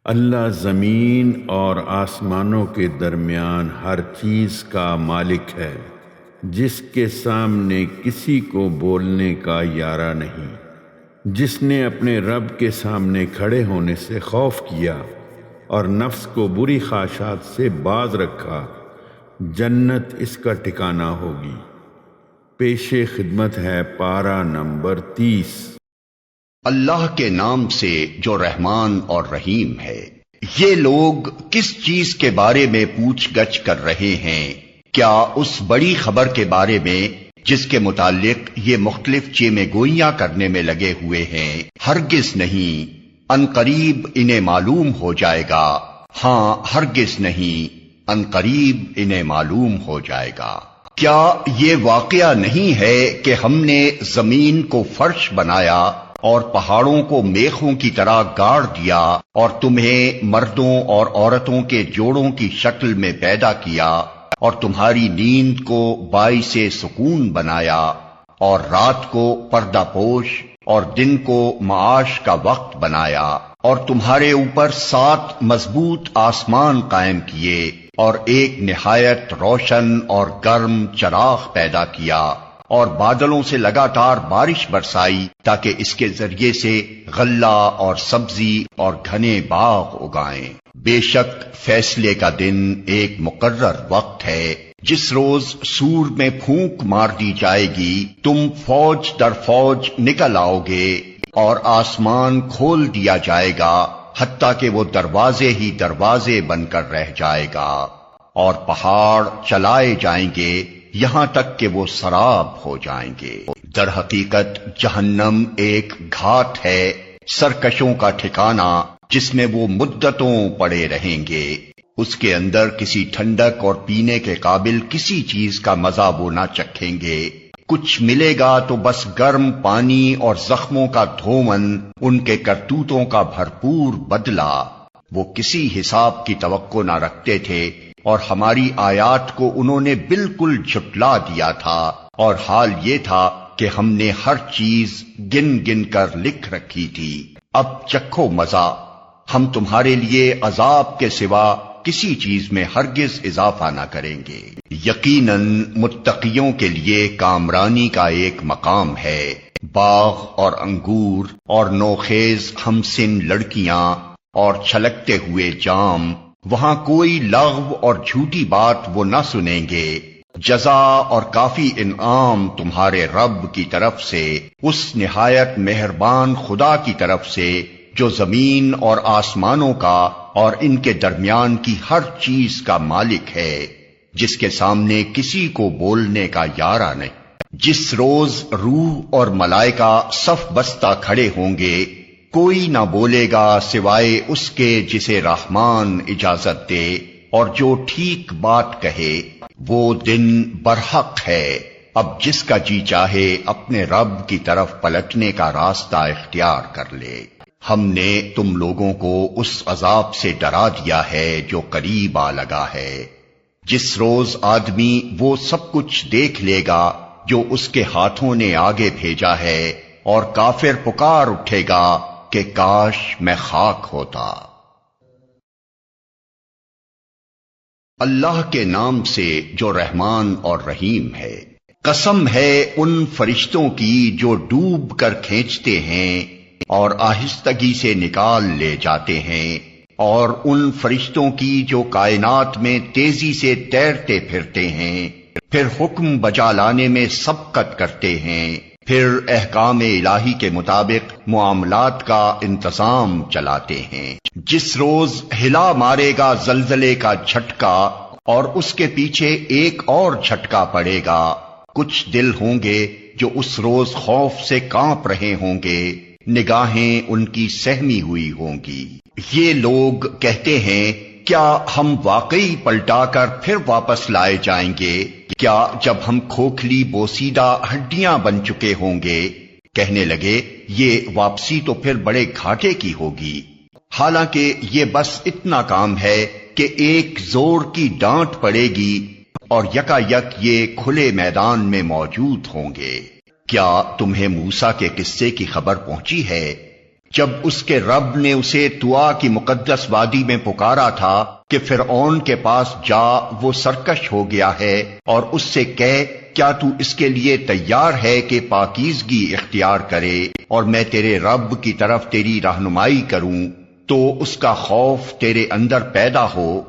اللہ زمین اور آسمانوں کے درمیان ہر چیز کا مالک ہے، جس کے سامنے کسی کو بولنے کا یارہ نہیں، جس نے اپنے رب کے سامنے کھڑے ہونے سے خوف کیا اور نفس کو بری خواہشات سے باز رکھا، جنت اس کا ٹھکانہ ہوگی۔ پیش خدمت ہے پارہ نمبر 30۔ اللہ کے نام سے جو رحمان اور رحیم ہے۔ یہ لوگ کس چیز کے بارے میں پوچھ گچھ کر رہے ہیں؟ کیا اس بڑی خبر کے بارے میں جس کے متعلق یہ مختلف چیمیں گوئیاں کرنے میں لگے ہوئے ہیں؟ ہرگز نہیں، ان قریب انہیں معلوم ہو جائے گا۔ ہاں ہرگز نہیں، ان قریب انہیں معلوم ہو جائے گا۔ کیا یہ واقعہ نہیں ہے کہ ہم نے زمین کو فرش بنایا اور پہاڑوں کو میخوں کی طرح گاڑ دیا اور تمہیں مردوں اور عورتوں کے جوڑوں کی شکل میں پیدا کیا اور تمہاری نیند کو باعث سکون بنایا اور رات کو پردہ پوش اور دن کو معاش کا وقت بنایا اور تمہارے اوپر 7 مضبوط آسمان قائم کیے اور ایک نہایت روشن اور گرم چراغ پیدا کیا اور بادلوں سے لگاتار بارش برسائی تاکہ اس کے ذریعے سے غلہ اور سبزی اور گھنے باغ اگائیں۔ بے شک فیصلے کا دن ایک مقرر وقت ہے، جس روز سور میں پھونک مار دی جائے گی، تم فوج در فوج نکل آؤ گے اور آسمان کھول دیا جائے گا حتیٰ کہ وہ دروازے ہی دروازے بن کر رہ جائے گا، اور پہاڑ چلائے جائیں گے یہاں تک کہ وہ سراب ہو جائیں گے۔ در حقیقت جہنم ایک گھاٹ ہے، سرکشوں کا ٹھکانہ، جس میں وہ مدتوں پڑے رہیں گے۔ اس کے اندر کسی ٹھنڈک اور پینے کے قابل کسی چیز کا مزہ وہ نہ چکھیں گے۔ کچھ ملے گا تو بس گرم پانی اور زخموں کا دھومن، ان کے کرتوتوں کا بھرپور بدلہ۔ وہ کسی حساب کی توقع نہ رکھتے تھے اور ہماری آیات کو انہوں نے بالکل جھٹلا دیا تھا، اور حال یہ تھا کہ ہم نے ہر چیز گن گن کر لکھ رکھی تھی۔ اب چکھو مزہ، ہم تمہارے لیے عذاب کے سوا کسی چیز میں ہرگز اضافہ نہ کریں گے۔ یقیناً متقیوں کے لیے کامرانی کا ایک مقام ہے، باغ اور انگور اور نوخیز ہمسن لڑکیاں اور چھلکتے ہوئے جام، وہاں کوئی لغو اور جھوٹی بات وہ نہ سنیں گے۔ جزا اور کافی انعام تمہارے رب کی طرف سے، اس نہایت مہربان خدا کی طرف سے جو زمین اور آسمانوں کا اور ان کے درمیان کی ہر چیز کا مالک ہے، جس کے سامنے کسی کو بولنے کا یارہ نہیں۔ جس روز روح اور ملائکہ صف بستہ کھڑے ہوں گے، کوئی نہ بولے گا سوائے اس کے جسے رحمان اجازت دے اور جو ٹھیک بات کہے۔ وہ دن برحق ہے، اب جس کا جی چاہے اپنے رب کی طرف پلٹنے کا راستہ اختیار کر لے۔ ہم نے تم لوگوں کو اس عذاب سے ڈرا دیا ہے جو قریب آ لگا ہے، جس روز آدمی وہ سب کچھ دیکھ لے گا جو اس کے ہاتھوں نے آگے بھیجا ہے، اور کافر پکار اٹھے گا کہ کاش میں خاک ہوتا۔ اللہ کے نام سے جو رحمان اور رحیم ہے۔ قسم ہے ان فرشتوں کی جو ڈوب کر کھینچتے ہیں اور آہستگی سے نکال لے جاتے ہیں، اور ان فرشتوں کی جو کائنات میں تیزی سے تیرتے پھرتے ہیں، پھر حکم بجا لانے میں سبقت کرتے ہیں، پھر احکام الہی کے مطابق معاملات کا انتظام چلاتے ہیں۔ جس روز ہلا مارے گا زلزلے کا جھٹکا اور اس کے پیچھے ایک اور جھٹکا پڑے گا، کچھ دل ہوں گے جو اس روز خوف سے کانپ رہے ہوں گے، نگاہیں ان کی سہمی ہوئی ہوں گی۔ یہ لوگ کہتے ہیں کیا ہم واقعی پلٹا کر پھر واپس لائے جائیں گے؟ کیا جب ہم کھوکھلی بوسیدہ ہڈیاں بن چکے ہوں گے؟ کہنے لگے یہ واپسی تو پھر بڑے گھاٹے کی ہوگی۔ حالانکہ یہ بس اتنا کام ہے کہ ایک زور کی ڈانٹ پڑے گی اور یکا یک یہ کھلے میدان میں موجود ہوں گے۔ کیا تمہیں موسیٰ کے قصے کی خبر پہنچی ہے؟ جب اس کے رب نے اسے طوا کی مقدس وادی میں پکارا تھا کہ فرعون کے پاس جا، وہ سرکش ہو گیا ہے، اور اس سے کہہ کیا تو اس کے لیے تیار ہے کہ پاکیزگی اختیار کرے اور میں تیرے رب کی طرف تیری رہنمائی کروں تو اس کا خوف تیرے اندر پیدا ہو۔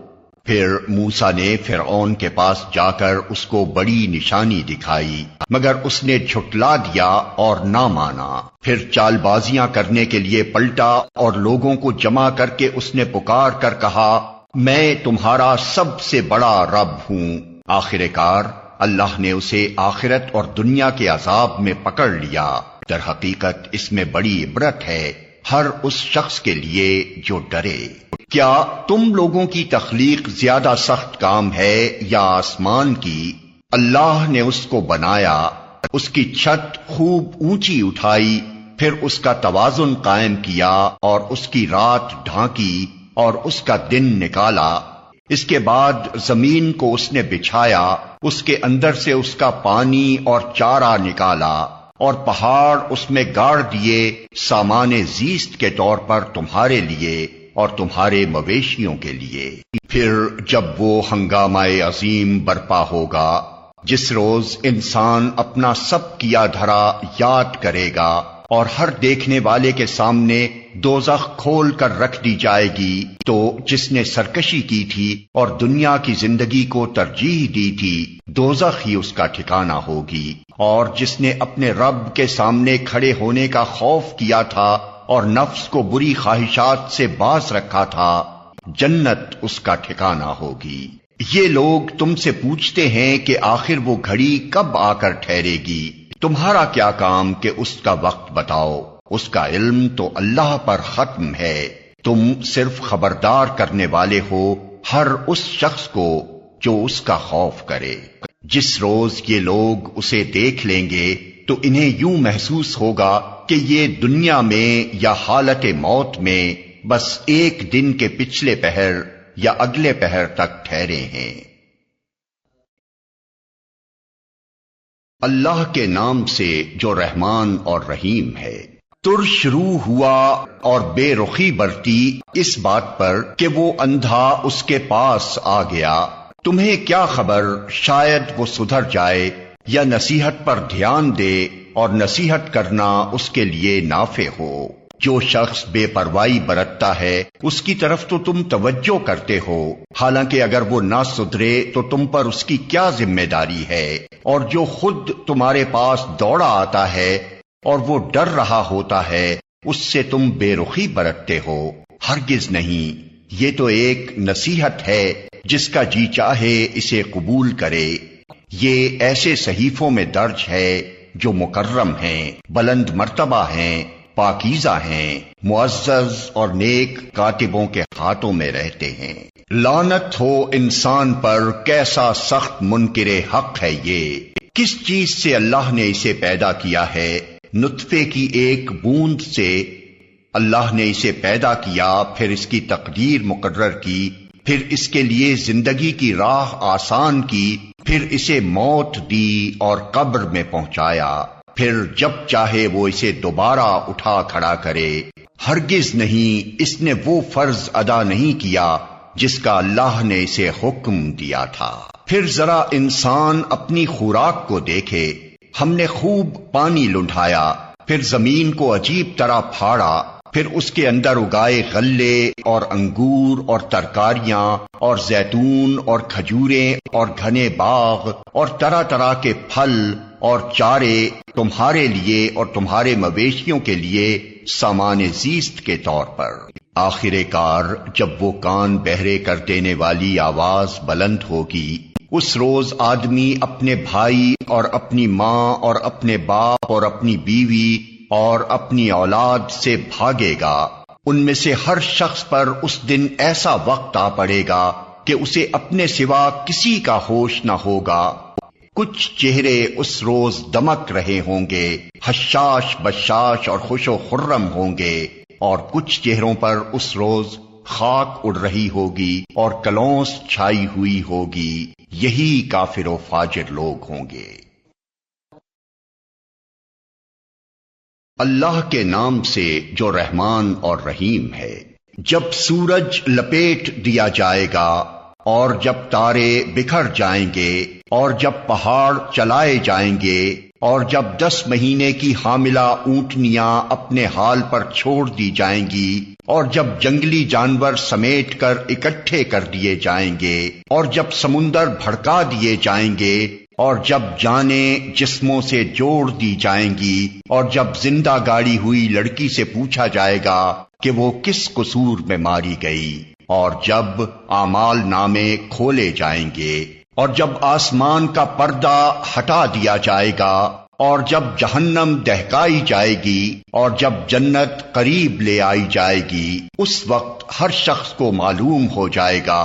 پھر موسیٰ نے فرعون کے پاس جا کر اس کو بڑی نشانی دکھائی، مگر اس نے جھٹلا دیا اور نہ مانا۔ پھر چال بازیاں کرنے کے لیے پلٹا اور لوگوں کو جمع کر کے اس نے پکار کر کہا، میں تمہارا سب سے بڑا رب ہوں۔ آخر کار اللہ نے اسے آخرت اور دنیا کے عذاب میں پکڑ لیا۔ در حقیقت اس میں بڑی عبرت ہے ہر اس شخص کے لیے جو ڈرے۔ کیا تم لوگوں کی تخلیق زیادہ سخت کام ہے یا آسمان کی؟ اللہ نے اس کو بنایا، اس کی چھت خوب اونچی اٹھائی، پھر اس کا توازن قائم کیا اور اس کی رات ڈھانکی اور اس کا دن نکالا۔ اس کے بعد زمین کو اس نے بچھایا، اس کے اندر سے اس کا پانی اور چارہ نکالا، اور پہاڑ اس میں گاڑ دیے سامان زیست کے طور پر تمہارے لیے اور تمہارے مویشیوں کے لیے۔ پھر جب وہ ہنگامہ عظیم برپا ہوگا جس روز انسان اپنا سب کیا دھرا یاد کرے گا اور ہر دیکھنے والے کے سامنے دوزخ کھول کر رکھ دی جائے گی، تو جس نے سرکشی کی تھی اور دنیا کی زندگی کو ترجیح دی تھی دوزخ ہی اس کا ٹھکانہ ہوگی، اور جس نے اپنے رب کے سامنے کھڑے ہونے کا خوف کیا تھا اور نفس کو بری خواہشات سے باز رکھا تھا جنت اس کا ٹھکانہ ہوگی۔ یہ لوگ تم سے پوچھتے ہیں کہ آخر وہ گھڑی کب آ کر ٹھہرے گی؟ تمہارا کیا کام کہ اس کا وقت بتاؤ، اس کا علم تو اللہ پر ختم ہے، تم صرف خبردار کرنے والے ہو ہر اس شخص کو جو اس کا خوف کرے۔ جس روز یہ لوگ اسے دیکھ لیں گے تو انہیں یوں محسوس ہوگا کہ یہ دنیا میں یا حالت موت میں بس ایک دن کے پچھلے پہر یا اگلے پہر تک ٹھہرے ہیں۔ اللہ کے نام سے جو رحمان اور رحیم ہے۔ ترش روح ہوا اور بے رخی برتی اس بات پر کہ وہ اندھا اس کے پاس آ گیا۔ تمہیں کیا خبر، شاید وہ سدھر جائے یا نصیحت پر دھیان دے، اور نصیحت کرنا اس کے لیے نافع ہو۔ جو شخص بے پرواہی برتتا ہے اس کی طرف تو تم توجہ کرتے ہو، حالانکہ اگر وہ نہ سدھرے تو تم پر اس کی کیا ذمہ داری ہے؟ اور جو خود تمہارے پاس دوڑا آتا ہے اور وہ ڈر رہا ہوتا ہے اس سے تم بے رخی برتتے ہو۔ ہرگز نہیں، یہ تو ایک نصیحت ہے، جس کا جی چاہے اسے قبول کرے۔ یہ ایسے صحیفوں میں درج ہے جو مکرم ہیں، بلند مرتبہ ہیں، پاکیزہ ہیں، معزز اور نیک کاتبوں کے ہاتھوں میں رہتے ہیں۔ لعنت ہو انسان پر، کیسا سخت منکر حق ہے یہ۔ کس چیز سے اللہ نے اسے پیدا کیا ہے؟ نطفے کی ایک بوند سے اللہ نے اسے پیدا کیا، پھر اس کی تقدیر مقرر کی، پھر اس کے لیے زندگی کی راہ آسان کی، پھر اسے موت دی اور قبر میں پہنچایا، پھر جب چاہے وہ اسے دوبارہ اٹھا کھڑا کرے۔ ہرگز نہیں، اس نے وہ فرض ادا نہیں کیا جس کا اللہ نے اسے حکم دیا تھا۔ پھر ذرا انسان اپنی خوراک کو دیکھے، ہم نے خوب پانی لنڈھایا، پھر زمین کو عجیب طرح پھاڑا، پھر اس کے اندر اگائے غلے اور انگور اور ترکاریاں اور زیتون اور کھجوریں اور گھنے باغ اور طرح طرح کے پھل اور چارے تمہارے لیے اور تمہارے مویشیوں کے لیے سامان زیست کے طور پر۔ آخر کار جب وہ کان بہرے کر دینے والی آواز بلند ہوگی، اس روز آدمی اپنے بھائی اور اپنی ماں اور اپنے باپ اور اپنی بیوی اور اپنی اولاد سے بھاگے گا۔ ان میں سے ہر شخص پر اس دن ایسا وقت آ پڑے گا کہ اسے اپنے سوا کسی کا ہوش نہ ہوگا۔ کچھ چہرے اس روز دمک رہے ہوں گے، حشاش بشاش اور خوش و خرم ہوں گے، اور کچھ چہروں پر اس روز خاک اڑ رہی ہوگی اور کلونس چھائی ہوئی ہوگی۔ یہی کافر و فاجر لوگ ہوں گے۔ اللہ کے نام سے جو رحمان اور رحیم ہے۔ جب سورج لپیٹ دیا جائے گا اور جب تارے بکھر جائیں گے اور جب پہاڑ چلائے جائیں گے اور جب 10 مہینے کی حاملہ اونٹنیاں اپنے حال پر چھوڑ دی جائیں گی اور جب جنگلی جانور سمیٹ کر اکٹھے کر دیے جائیں گے اور جب سمندر بھڑکا دیے جائیں گے اور جب جانیں جسموں سے جوڑ دی جائیں گی اور جب زندہ گاڑی ہوئی لڑکی سے پوچھا جائے گا کہ وہ کس قصور میں ماری گئی اور جب اعمال نامے کھولے جائیں گے اور جب آسمان کا پردہ ہٹا دیا جائے گا اور جب جہنم دہکائی جائے گی اور جب جنت قریب لے آئی جائے گی، اس وقت ہر شخص کو معلوم ہو جائے گا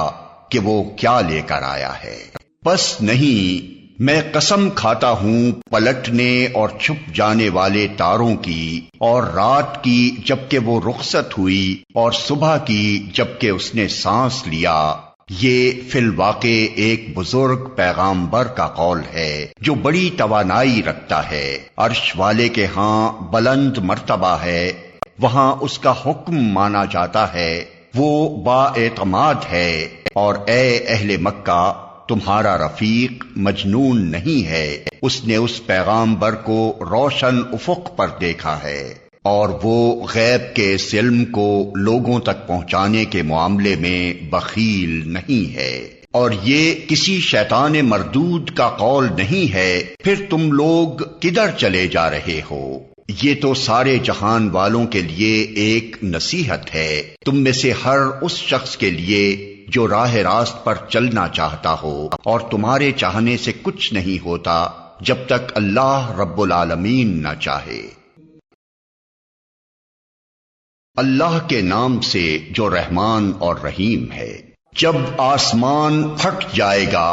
کہ وہ کیا لے کر آیا ہے۔ بس نہیں، میں قسم کھاتا ہوں پلٹنے اور چھپ جانے والے تاروں کی، اور رات کی جبکہ وہ رخصت ہوئی، اور صبح کی جبکہ اس نے سانس لیا۔ یہ فی الواقع ایک بزرگ پیغامبر کا قول ہے جو بڑی توانائی رکھتا ہے، عرش والے کے ہاں بلند مرتبہ ہے، وہاں اس کا حکم مانا جاتا ہے، وہ با اعتماد ہے۔ اور اے اہل مکہ، تمہارا رفیق مجنون نہیں ہے، اس نے اس پیغامبر کو روشن افق پر دیکھا ہے، اور وہ غیب کے اس علم کو لوگوں تک پہنچانے کے معاملے میں بخیل نہیں ہے۔ اور یہ کسی شیطان مردود کا قول نہیں ہے، پھر تم لوگ کدھر چلے جا رہے ہو؟ یہ تو سارے جہان والوں کے لیے ایک نصیحت ہے، تم میں سے ہر اس شخص کے لیے جو راہ راست پر چلنا چاہتا ہو، اور تمہارے چاہنے سے کچھ نہیں ہوتا جب تک اللہ رب العالمین نہ چاہے۔ اللہ کے نام سے جو رحمان اور رحیم ہے۔ جب آسمان پھٹ جائے گا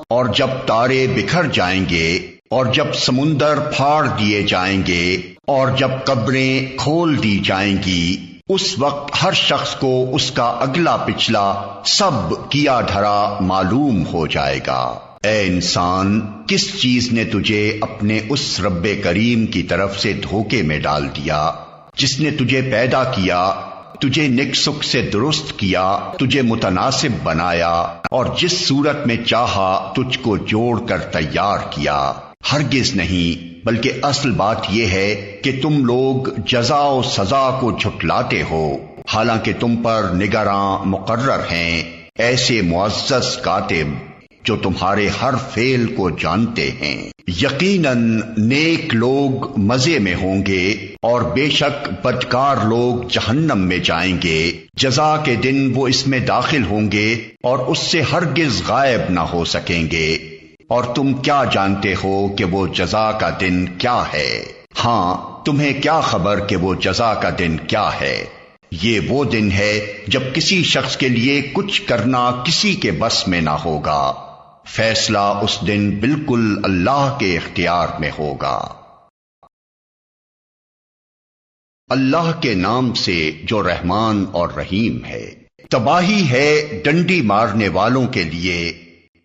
اور جب تارے بکھر جائیں گے اور جب سمندر پھاڑ دیے جائیں گے اور جب قبریں کھول دی جائیں گی، اس وقت ہر شخص کو اس کا اگلا پچھلا سب کیا دھرا معلوم ہو جائے گا۔ اے انسان، کس چیز نے تجھے اپنے اس رب کریم کی طرف سے دھوکے میں ڈال دیا جس نے تجھے پیدا کیا، تجھے نیک سک سے درست کیا، تجھے متناسب بنایا، اور جس صورت میں چاہا تجھ کو جوڑ کر تیار کیا؟ ہرگز نہیں، بلکہ اصل بات یہ ہے کہ تم لوگ جزا و سزا کو جھٹلاتے ہو، حالانکہ تم پر نگراں مقرر ہیں ایسے معزز کاتب جو تمہارے ہر فعل کو جانتے ہیں۔ یقیناً نیک لوگ مزے میں ہوں گے اور بے شک بدکار لوگ جہنم میں جائیں گے، جزا کے دن وہ اس میں داخل ہوں گے اور اس سے ہرگز غائب نہ ہو سکیں گے۔ اور تم کیا جانتے ہو کہ وہ جزا کا دن کیا ہے؟ ہاں، تمہیں کیا خبر کہ وہ جزا کا دن کیا ہے؟ یہ وہ دن ہے جب کسی شخص کے لیے کچھ کرنا کسی کے بس میں نہ ہوگا، فیصلہ اس دن بالکل اللہ کے اختیار میں ہوگا۔ اللہ کے نام سے جو رحمان اور رحیم ہے۔ تباہی ہے ڈنڈی مارنے والوں کے لیے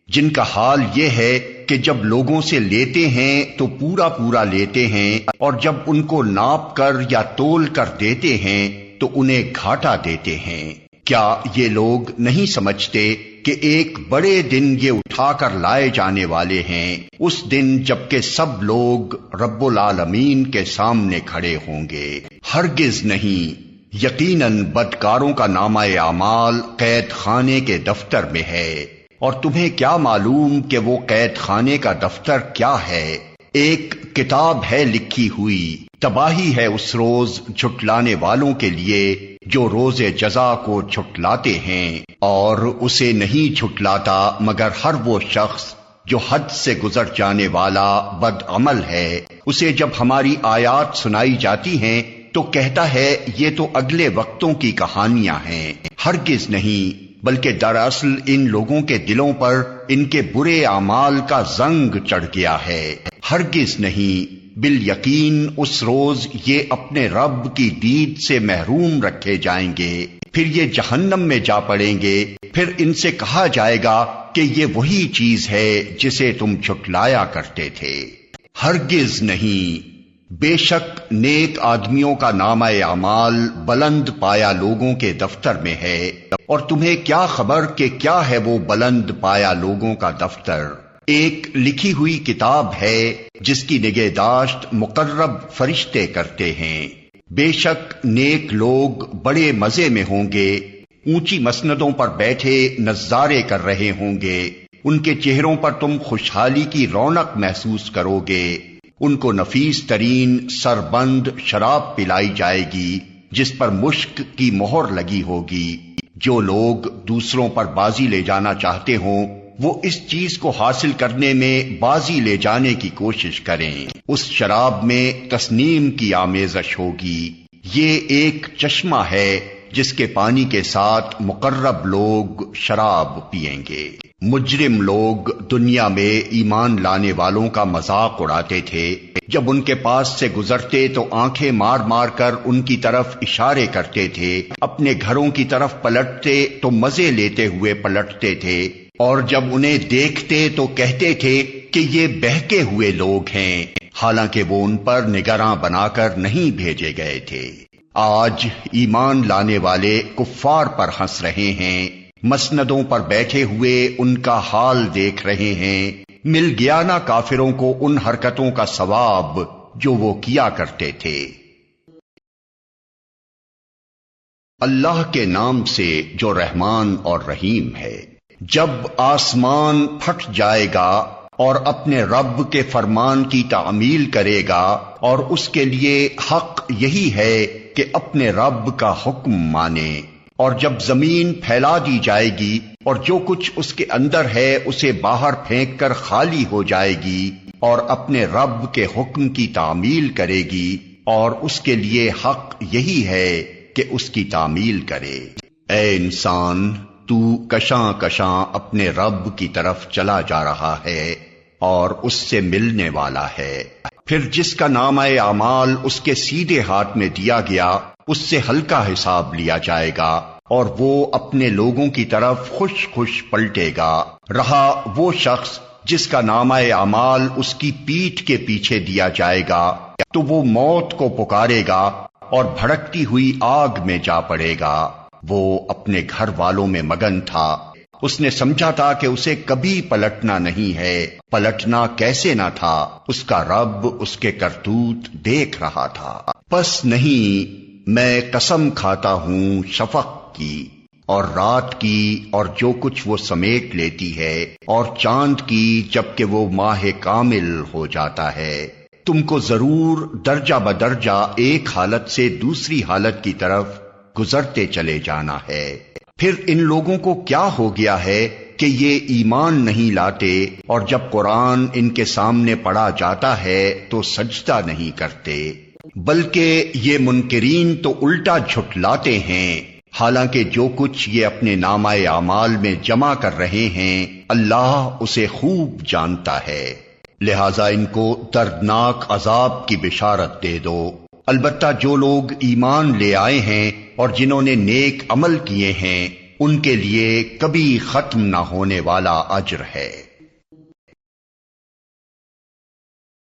جن کا حال یہ ہے کہ جب لوگوں سے لیتے ہیں تو پورا پورا لیتے ہیں، اور جب ان کو ناپ کر یا تول کر دیتے ہیں تو انہیں گھاٹا دیتے ہیں۔ کیا یہ لوگ نہیں سمجھتے کہ ایک بڑے دن یہ اٹھا کر لائے جانے والے ہیں، اس دن جبکہ سب لوگ رب العالمین کے سامنے کھڑے ہوں گے؟ ہرگز نہیں، یقیناً بدکاروں کا نامہ اعمال قید خانے کے دفتر میں ہے، اور تمہیں کیا معلوم کہ وہ قید خانے کا دفتر کیا ہے؟ ایک کتاب ہے لکھی ہوئی، تباہی ہے اس روز جھٹلانے والوں کے لیے جو روز جزا کو جھٹلاتے ہیں، اور اسے نہیں جھٹلاتا مگر ہر وہ شخص جو حد سے گزر جانے والا بد عمل ہے۔ اسے جب ہماری آیات سنائی جاتی ہیں تو کہتا ہے یہ تو اگلے وقتوں کی کہانیاں ہیں۔ ہرگز نہیں، بلکہ دراصل ان لوگوں کے دلوں پر ان کے برے اعمال کا زنگ چڑھ گیا ہے۔ ہرگز نہیں، بالیقین اس روز یہ اپنے رب کی دید سے محروم رکھے جائیں گے، پھر یہ جہنم میں جا پڑیں گے، پھر ان سے کہا جائے گا کہ یہ وہی چیز ہے جسے تم جھٹلایا کرتے تھے۔ ہرگز نہیں، بے شک نیک آدمیوں کا نامہ اعمال بلند پایا لوگوں کے دفتر میں ہے، اور تمہیں کیا خبر کہ کیا ہے وہ بلند پایا لوگوں کا دفتر؟ ایک لکھی ہوئی کتاب ہے جس کی نگہداشت مقرب فرشتے کرتے ہیں۔ بے شک نیک لوگ بڑے مزے میں ہوں گے، اونچی مسندوں پر بیٹھے نظارے کر رہے ہوں گے، ان کے چہروں پر تم خوشحالی کی رونق محسوس کرو گے۔ ان کو نفیس ترین سربند شراب پلائی جائے گی جس پر مشک کی مہر لگی ہوگی۔ جو لوگ دوسروں پر بازی لے جانا چاہتے ہوں وہ اس چیز کو حاصل کرنے میں بازی لے جانے کی کوشش کریں۔ اس شراب میں تسنیم کی آمیزش ہوگی۔ یہ ایک چشمہ ہے جس کے پانی کے ساتھ مقرب لوگ شراب پئیں گے۔ مجرم لوگ دنیا میں ایمان لانے والوں کا مذاق اڑاتے تھے، جب ان کے پاس سے گزرتے تو آنکھیں مار مار کر ان کی طرف اشارے کرتے تھے، اپنے گھروں کی طرف پلٹتے تو مزے لیتے ہوئے پلٹتے تھے، اور جب انہیں دیکھتے تو کہتے تھے کہ یہ بہکے ہوئے لوگ ہیں، حالانکہ وہ ان پر نگراں بنا کر نہیں بھیجے گئے تھے۔ آج ایمان لانے والے کفار پر ہنس رہے ہیں، مسندوں پر بیٹھے ہوئے ان کا حال دیکھ رہے ہیں۔ مل گیا نا کافروں کو ان حرکتوں کا ثواب جو وہ کیا کرتے تھے۔ اللہ کے نام سے جو رحمان اور رحیم ہے۔ جب آسمان پھٹ جائے گا اور اپنے رب کے فرمان کی تعمیل کرے گا، اور اس کے لیے حق یہی ہے کہ اپنے رب کا حکم مانے، اور جب زمین پھیلا دی جائے گی اور جو کچھ اس کے اندر ہے اسے باہر پھینک کر خالی ہو جائے گی، اور اپنے رب کے حکم کی تعمیل کرے گی، اور اس کے لیے حق یہی ہے کہ اس کی تعمیل کرے۔ اے انسان، تو کشاں کشاں اپنے رب کی طرف چلا جا رہا ہے اور اس سے ملنے والا ہے۔ پھر جس کا نامہ اعمال اس کے سیدھے ہاتھ میں دیا گیا اس سے ہلکا حساب لیا جائے گا، اور وہ اپنے لوگوں کی طرف خوش خوش پلٹے گا۔ رہا وہ شخص جس کا نامہ اعمال اس کی پیٹھ کے پیچھے دیا جائے گا تو وہ موت کو پکارے گا اور بھڑکتی ہوئی آگ میں جا پڑے گا۔ وہ اپنے گھر والوں میں مگن تھا، اس نے سمجھا تھا کہ اسے کبھی پلٹنا نہیں ہے، پلٹنا کیسے نہ تھا، اس کا رب اس کے کرتوت دیکھ رہا تھا۔ پس نہیں، میں قسم کھاتا ہوں شفق کی اور رات کی اور جو کچھ وہ سمیٹ لیتی ہے، اور چاند کی جبکہ وہ ماہ کامل ہو جاتا ہے۔ تم کو ضرور درجہ بدرجہ ایک حالت سے دوسری حالت کی طرف گزرتے چلے جانا ہے۔ پھر ان لوگوں کو کیا ہو گیا ہے کہ یہ ایمان نہیں لاتے، اور جب قرآن ان کے سامنے پڑھا جاتا ہے تو سجدہ نہیں کرتے، بلکہ یہ منکرین تو الٹا جھٹلاتے ہیں، حالانکہ جو کچھ یہ اپنے نامہ اعمال میں جمع کر رہے ہیں اللہ اسے خوب جانتا ہے۔ لہذا ان کو دردناک عذاب کی بشارت دے دو۔ البتہ جو لوگ ایمان لے آئے ہیں اور جنہوں نے نیک عمل کیے ہیں ان کے لیے کبھی ختم نہ ہونے والا اجر ہے۔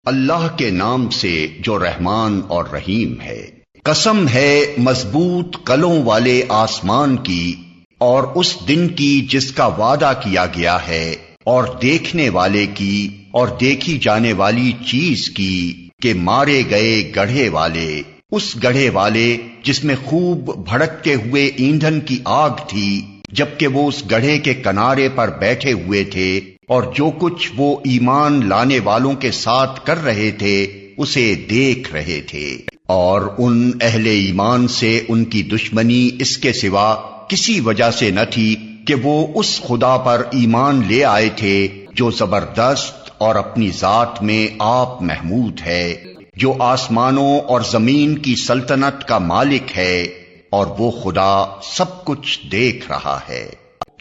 اللہ کے نام سے جو رحمان اور رحیم ہے۔ قسم ہے مضبوط قلوں والے آسمان کی اور اس دن کی جس کا وعدہ کیا گیا ہے، اور دیکھنے والے کی اور دیکھی جانے والی چیز کی کہ مارے گئے گڑھے والے، اس گڑھے والے جس میں خوب بھڑکتے ہوئے ایندھن کی آگ تھی، جبکہ وہ اس گڑھے کے کنارے پر بیٹھے ہوئے تھے، اور جو کچھ وہ ایمان لانے والوں کے ساتھ کر رہے تھے اسے دیکھ رہے تھے، اور ان اہل ایمان سے ان کی دشمنی اس کے سوا کسی وجہ سے نہ تھی کہ وہ اس خدا پر ایمان لے آئے تھے جو زبردست اور اپنی ذات میں آپ محمود ہے، جو آسمانوں اور زمین کی سلطنت کا مالک ہے، اور وہ خدا سب کچھ دیکھ رہا ہے۔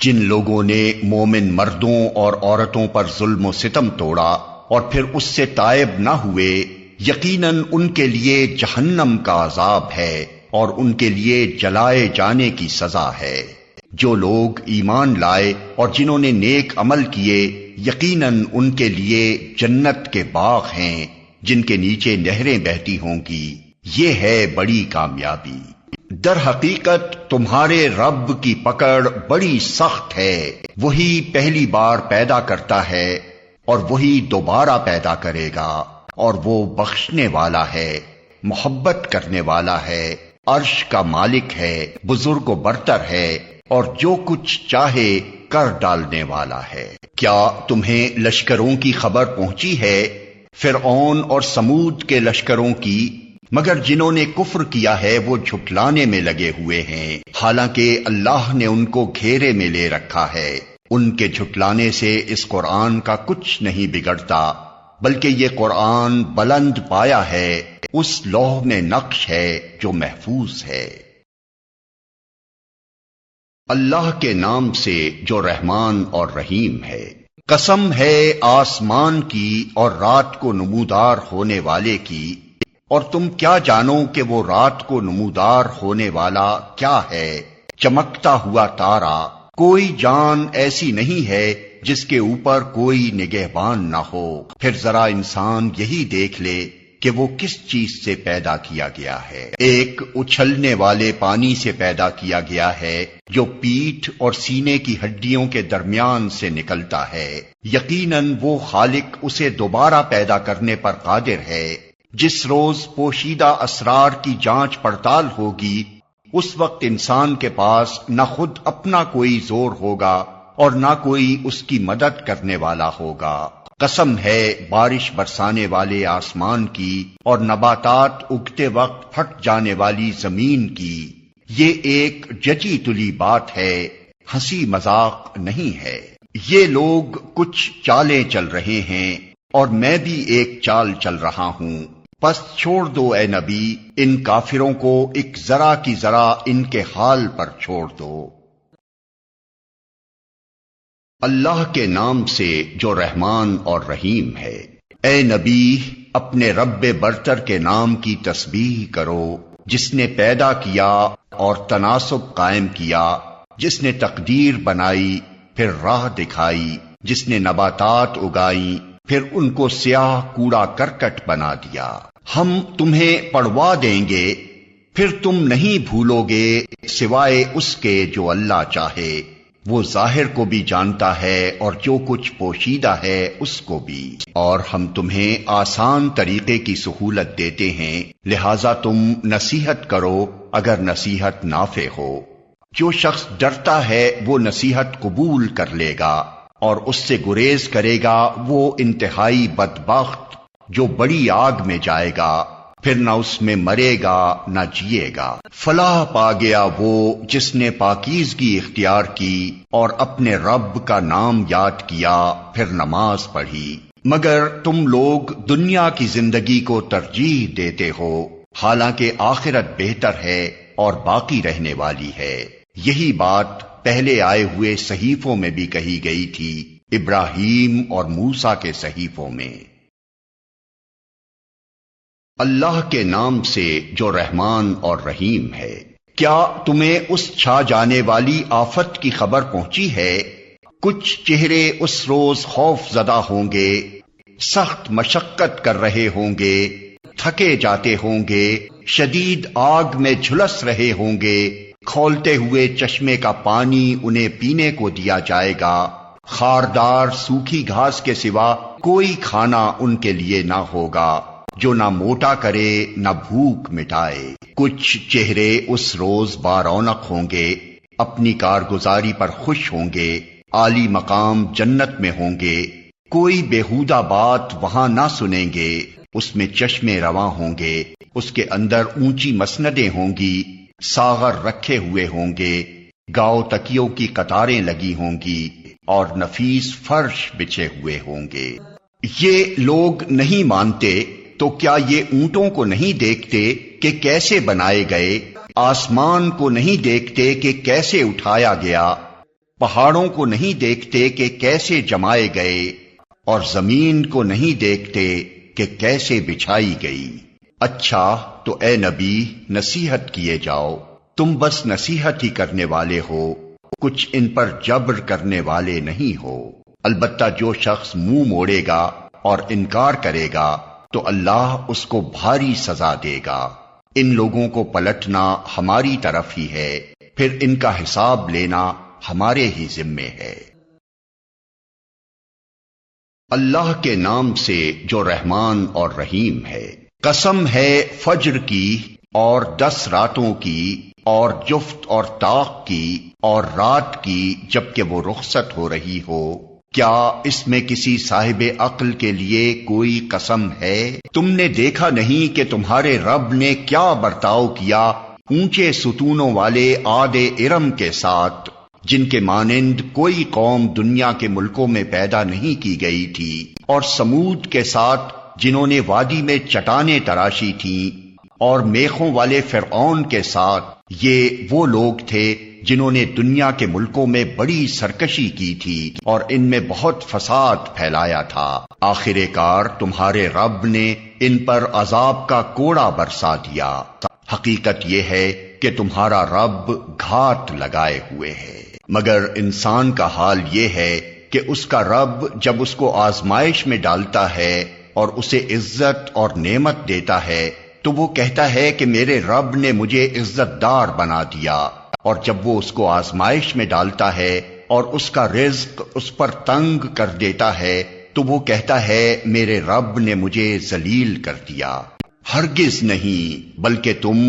جن لوگوں نے مومن مردوں اور عورتوں پر ظلم و ستم توڑا اور پھر اس سے تائب نہ ہوئے، یقیناً ان کے لیے جہنم کا عذاب ہے اور ان کے لیے جلائے جانے کی سزا ہے۔ جو لوگ ایمان لائے اور جنہوں نے نیک عمل کیے، یقیناً ان کے لیے جنت کے باغ ہیں جن کے نیچے نہریں بہتی ہوں گی، یہ ہے بڑی کامیابی۔ در حقیقت تمہارے رب کی پکڑ بڑی سخت ہے، وہی پہلی بار پیدا کرتا ہے اور وہی دوبارہ پیدا کرے گا، اور وہ بخشنے والا ہے، محبت کرنے والا ہے، عرش کا مالک ہے، بزرگ و برتر ہے، اور جو کچھ چاہے کر ڈالنے والا ہے۔ کیا تمہیں لشکروں کی خبر پہنچی ہے، فرعون اور سمود کے لشکروں کی؟ مگر جنہوں نے کفر کیا ہے وہ جھٹلانے میں لگے ہوئے ہیں، حالانکہ اللہ نے ان کو گھیرے میں لے رکھا ہے۔ ان کے جھٹلانے سے اس قرآن کا کچھ نہیں بگڑتا، بلکہ یہ قرآن بلند پایا ہے، اس لوح میں نقش ہے جو محفوظ ہے۔ اللہ کے نام سے جو رحمان اور رحیم ہے۔ قسم ہے آسمان کی اور رات کو نمودار ہونے والے کی، اور تم کیا جانو کہ وہ رات کو نمودار ہونے والا کیا ہے؟ چمکتا ہوا تارا۔ کوئی جان ایسی نہیں ہے جس کے اوپر کوئی نگہبان نہ ہو۔ پھر ذرا انسان یہی دیکھ لے کہ وہ کس چیز سے پیدا کیا گیا ہے۔ ایک اچھلنے والے پانی سے پیدا کیا گیا ہے جو پیٹھ اور سینے کی ہڈیوں کے درمیان سے نکلتا ہے۔ یقیناً وہ خالق اسے دوبارہ پیدا کرنے پر قادر ہے۔ جس روز پوشیدہ اسرار کی جانچ پڑتال ہوگی، اس وقت انسان کے پاس نہ خود اپنا کوئی زور ہوگا اور نہ کوئی اس کی مدد کرنے والا ہوگا۔ قسم ہے بارش برسانے والے آسمان کی اور نباتات اگتے وقت پھٹ جانے والی زمین کی۔ یہ ایک جچی تلی بات ہے، ہنسی مذاق نہیں ہے۔ یہ لوگ کچھ چالیں چل رہے ہیں اور میں بھی ایک چال چل رہا ہوں، پس چھوڑ دو اے نبی ان کافروں کو، ایک ذرا کی ذرا ان کے حال پر چھوڑ دو۔ اللہ کے نام سے جو رحمان اور رحیم ہے۔ اے نبی اپنے رب برتر کے نام کی تسبیح کرو، جس نے پیدا کیا اور تناسب قائم کیا، جس نے تقدیر بنائی پھر راہ دکھائی، جس نے نباتات اگائیں پھر ان کو سیاہ کوڑا کرکٹ بنا دیا۔ ہم تمہیں پڑھوا دیں گے، پھر تم نہیں بھولو گے سوائے اس کے جو اللہ چاہے۔ وہ ظاہر کو بھی جانتا ہے اور جو کچھ پوشیدہ ہے اس کو بھی۔ اور ہم تمہیں آسان طریقے کی سہولت دیتے ہیں، لہذا تم نصیحت کرو اگر نصیحت نافع ہو۔ جو شخص ڈرتا ہے وہ نصیحت قبول کر لے گا، اور اس سے گریز کرے گا وہ انتہائی بدبخت جو بڑی آگ میں جائے گا، پھر نہ اس میں مرے گا نہ جیے گا۔ فلاح پا گیا وہ جس نے پاکیزگی اختیار کی اور اپنے رب کا نام یاد کیا، پھر نماز پڑھی۔ مگر تم لوگ دنیا کی زندگی کو ترجیح دیتے ہو، حالانکہ آخرت بہتر ہے اور باقی رہنے والی ہے۔ یہی بات پہلے آئے ہوئے صحیفوں میں بھی کہی گئی تھی، ابراہیم اور موسیٰ کے صحیفوں میں۔ اللہ کے نام سے جو رحمان اور رحیم ہے۔ کیا تمہیں اس چھا جانے والی آفت کی خبر پہنچی ہے؟ کچھ چہرے اس روز خوف زدہ ہوں گے، سخت مشقت کر رہے ہوں گے، تھکے جاتے ہوں گے، شدید آگ میں جھلس رہے ہوں گے، کھولتے ہوئے چشمے کا پانی انہیں پینے کو دیا جائے گا، خاردار سوکھی گھاس کے سوا کوئی کھانا ان کے لیے نہ ہوگا جو نہ موٹا کرے نہ بھوک مٹائے۔ کچھ چہرے اس روز بارونق ہوں گے، اپنی کارگزاری پر خوش ہوں گے، عالی مقام جنت میں ہوں گے، کوئی بیہودہ بات وہاں نہ سنیں گے، اس میں چشمے رواں ہوں گے، اس کے اندر اونچی مسندیں ہوں گی، ساغر رکھے ہوئے ہوں گے، گاؤ تکیوں کی قطاریں لگی ہوں گی اور نفیس فرش بچھے ہوئے ہوں گے۔ یہ لوگ نہیں مانتے تو کیا یہ اونٹوں کو نہیں دیکھتے کہ کیسے بنائے گئے، آسمان کو نہیں دیکھتے کہ کیسے اٹھایا گیا، پہاڑوں کو نہیں دیکھتے کہ کیسے جمائے گئے، اور زمین کو نہیں دیکھتے کہ کیسے بچھائی گئی۔ اچھا تو اے نبی نصیحت کیے جاؤ، تم بس نصیحت ہی کرنے والے ہو، کچھ ان پر جبر کرنے والے نہیں ہو۔ البتہ جو شخص منہ موڑے گا اور انکار کرے گا تو اللہ اس کو بھاری سزا دے گا۔ ان لوگوں کو پلٹنا ہماری طرف ہی ہے، پھر ان کا حساب لینا ہمارے ہی ذمے ہے۔ اللہ کے نام سے جو رحمان اور رحیم ہے۔ قسم ہے فجر کی اور 10 راتوں کی اور جفت اور طاق کی اور رات کی جبکہ وہ رخصت ہو رہی ہو، کیا اس میں کسی صاحب عقل کے لیے کوئی قسم ہے؟ تم نے دیکھا نہیں کہ تمہارے رب نے کیا برتاؤ کیا اونچے ستونوں والے عاد ارم کے ساتھ، جن کے مانند کوئی قوم دنیا کے ملکوں میں پیدا نہیں کی گئی تھی، اور سمود کے ساتھ جنہوں نے وادی میں چٹانیں تراشی تھیں، اور میخوں والے فرعون کے ساتھ، یہ وہ لوگ تھے جنہوں نے دنیا کے ملکوں میں بڑی سرکشی کی تھی اور ان میں بہت فساد پھیلایا تھا۔ آخر کار تمہارے رب نے ان پر عذاب کا کوڑا برسا دیا۔ حقیقت یہ ہے کہ تمہارا رب گھات لگائے ہوئے ہے، مگر انسان کا حال یہ ہے کہ اس کا رب جب اس کو آزمائش میں ڈالتا ہے اور اسے عزت اور نعمت دیتا ہے تو وہ کہتا ہے کہ میرے رب نے مجھے عزت دار بنا دیا، اور جب وہ اس کو آزمائش میں ڈالتا ہے اور اس کا رزق اس پر تنگ کر دیتا ہے تو وہ کہتا ہے میرے رب نے مجھے ذلیل کر دیا۔ ہرگز نہیں، بلکہ تم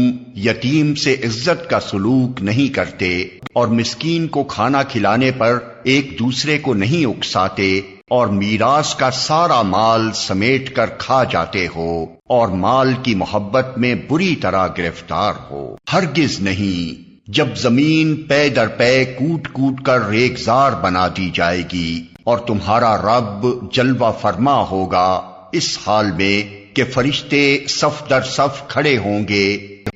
یتیم سے عزت کا سلوک نہیں کرتے اور مسکین کو کھانا کھلانے پر ایک دوسرے کو نہیں اکساتے، اور میراث کا سارا مال سمیٹ کر کھا جاتے ہو اور مال کی محبت میں بری طرح گرفتار ہو۔ ہرگز نہیں، جب زمین پے در پے کوٹ کوٹ کر ریگزار بنا دی جائے گی اور تمہارا رب جلوہ فرما ہوگا اس حال میں کہ فرشتے صف در صف کھڑے ہوں گے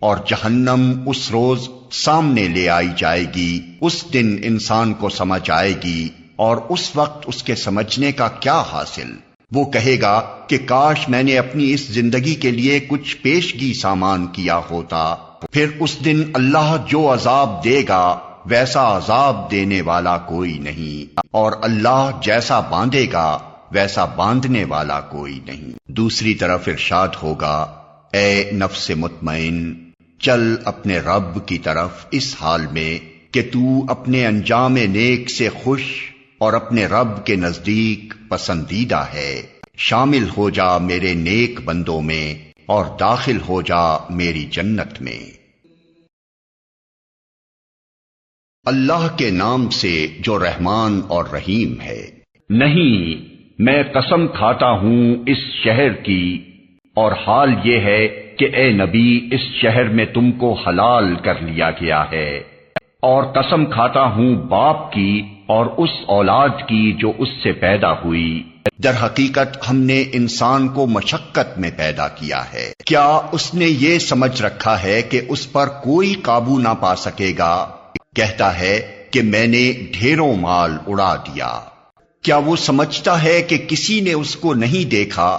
اور جہنم اس روز سامنے لے آئی جائے گی۔ اس دن انسان کو سمجھ آئے گی، اور اس وقت اس کے سمجھنے کا کیا حاصل؟ وہ کہے گا کہ کاش میں نے اپنی اس زندگی کے لیے کچھ پیشگی سامان کیا ہوتا۔ پھر اس دن اللہ جو عذاب دے گا ویسا عذاب دینے والا کوئی نہیں، اور اللہ جیسا باندھے گا ویسا باندھنے والا کوئی نہیں۔ دوسری طرف ارشاد ہوگا، اے نفس مطمئن، چل اپنے رب کی طرف اس حال میں کہ تو اپنے انجام نیک سے خوش اور اپنے رب کے نزدیک پسندیدہ ہے۔ شامل ہو جا میرے نیک بندوں میں اور داخل ہو جا میری جنت میں۔ اللہ کے نام سے جو رحمان اور رحیم ہے۔ نہیں، میں قسم کھاتا ہوں اس شہر کی، اور حال یہ ہے کہ اے نبی اس شہر میں تم کو حلال کر لیا گیا ہے، اور قسم کھاتا ہوں باپ کی اور اس اولاد کی جو اس سے پیدا ہوئی۔ در حقیقت ہم نے انسان کو مشقت میں پیدا کیا ہے۔ کیا اس نے یہ سمجھ رکھا ہے کہ اس پر کوئی قابو نہ پا سکے گا؟ کہتا ہے کہ میں نے ڈھیروں مال اڑا دیا۔ کیا وہ سمجھتا ہے کہ کسی نے اس کو نہیں دیکھا؟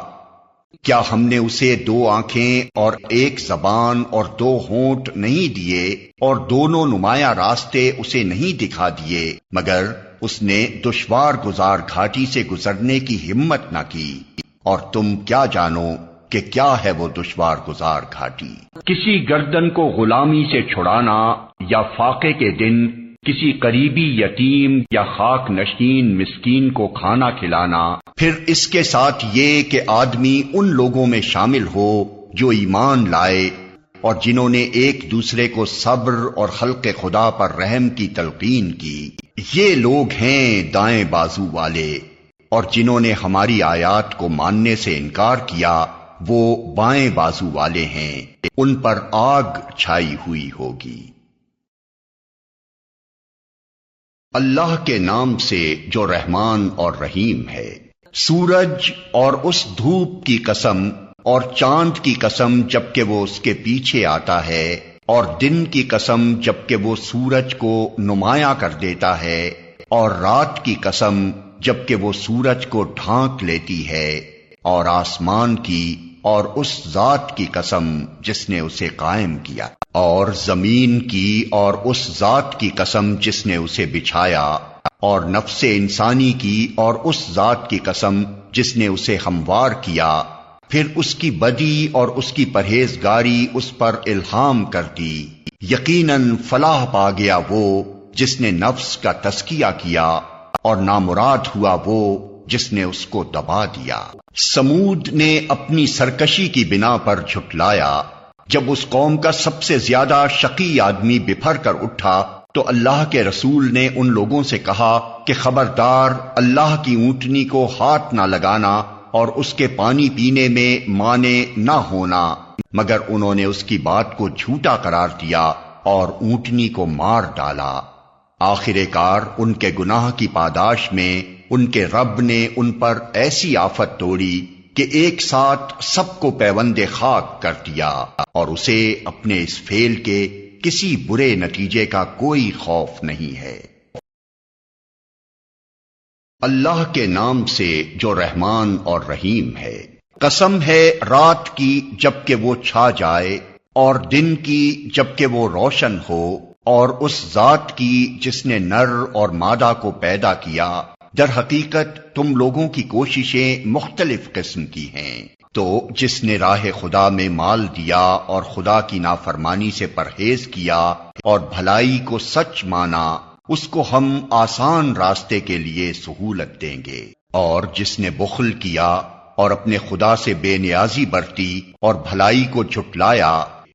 کیا ہم نے اسے 2 آنکھیں اور 1 زبان اور 2 ہونٹ نہیں دیے اور دونوں نمایاں راستے اسے نہیں دکھا دیے، مگر اس نے دشوار گزار گھاٹی سے گزرنے کی ہمت نہ کی؟ اور تم کیا جانو کہ کیا ہے وہ دشوار گزار گھاٹی؟ کسی گردن کو غلامی سے چھڑانا یا فاقے کے دن کسی قریبی یتیم یا خاک نشین مسکین کو کھانا کھلانا، پھر اس کے ساتھ یہ کہ آدمی ان لوگوں میں شامل ہو جو ایمان لائے اور جنہوں نے ایک دوسرے کو صبر اور خلق خدا پر رحم کی تلقین کی۔ یہ لوگ ہیں دائیں بازو والے، اور جنہوں نے ہماری آیات کو ماننے سے انکار کیا وہ بائیں بازو والے ہیں، ان پر آگ چھائی ہوئی ہوگی۔ اللہ کے نام سے جو رحمان اور رحیم ہے۔ سورج اور اس دھوپ کی قسم اور چاند کی قسم جبکہ وہ اس کے پیچھے آتا ہے، اور دن کی قسم جبکہ وہ سورج کو نمایاں کر دیتا ہے، اور رات کی قسم جبکہ وہ سورج کو ڈھانک لیتی ہے، اور آسمان کی اور اس ذات کی قسم جس نے اسے قائم کیا، اور زمین کی اور اس ذات کی قسم جس نے اسے بچھایا، اور نفس انسانی کی اور اس ذات کی قسم جس نے اسے ہموار کیا، پھر اس کی بدی اور اس کی پرہیزگاری اس پر الہام کر دی۔ یقیناً فلاح پا گیا وہ جس نے نفس کا تزکیہ کیا، اور نامراد ہوا وہ جس نے اس کو دبا دیا۔ سمود نے اپنی سرکشی کی بنا پر جھٹلایا۔ جب اس قوم کا سب سے زیادہ شقی آدمی بپھر کر اٹھا تو اللہ کے رسول نے ان لوگوں سے کہا کہ خبردار، اللہ کی اونٹنی کو ہاتھ نہ لگانا اور اس کے پانی پینے میں مانے نہ ہونا، مگر انہوں نے اس کی بات کو جھوٹا قرار دیا اور اونٹنی کو مار ڈالا۔ آخر کار ان کے گناہ کی پاداش میں ان کے رب نے ان پر ایسی آفت توڑی کہ ایک ساتھ سب کو پیوند خاک کر دیا، اور اسے اپنے اس فعل کے کسی برے نتیجے کا کوئی خوف نہیں ہے۔ اللہ کے نام سے جو رحمان اور رحیم ہے۔ قسم ہے رات کی جبکہ وہ چھا جائے، اور دن کی جبکہ وہ روشن ہو، اور اس ذات کی جس نے نر اور مادہ کو پیدا کیا۔ در حقیقت تم لوگوں کی کوششیں مختلف قسم کی ہیں، تو جس نے راہ خدا میں مال دیا اور خدا کی نافرمانی سے پرہیز کیا اور بھلائی کو سچ مانا، اس کو ہم آسان راستے کے لیے سہولت دیں گے، اور جس نے بخل کیا اور اپنے خدا سے بے نیازی برتی اور بھلائی کو جھٹلایا،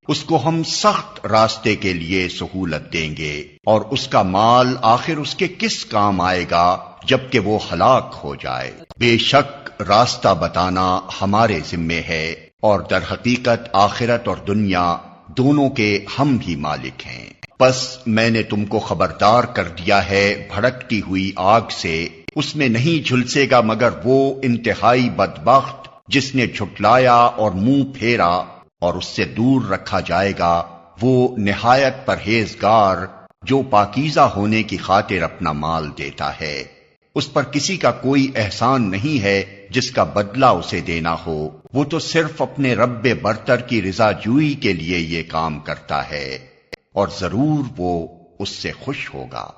اس کو ہم سخت راستے کے لیے سہولت دیں گے، اور اس کا مال آخر اس کے کس کام آئے گا جبکہ وہ ہلاک ہو جائے۔ بے شک راستہ بتانا ہمارے ذمے ہے، اور در حقیقت آخرت اور دنیا دونوں کے ہم ہی مالک ہیں۔ پس میں نے تم کو خبردار کر دیا ہے بھڑکتی ہوئی آگ سے، اس میں نہیں جھلسے گا مگر وہ انتہائی بدبخت جس نے جھٹلایا اور منہ پھیرا، اور اس سے دور رکھا جائے گا وہ نہایت پرہیزگار جو پاکیزہ ہونے کی خاطر اپنا مال دیتا ہے۔ اس پر کسی کا کوئی احسان نہیں ہے جس کا بدلہ اسے دینا ہو، وہ تو صرف اپنے رب برتر کی رضا جوئی کے لیے یہ کام کرتا ہے، اور ضرور وہ اس سے خوش ہوگا۔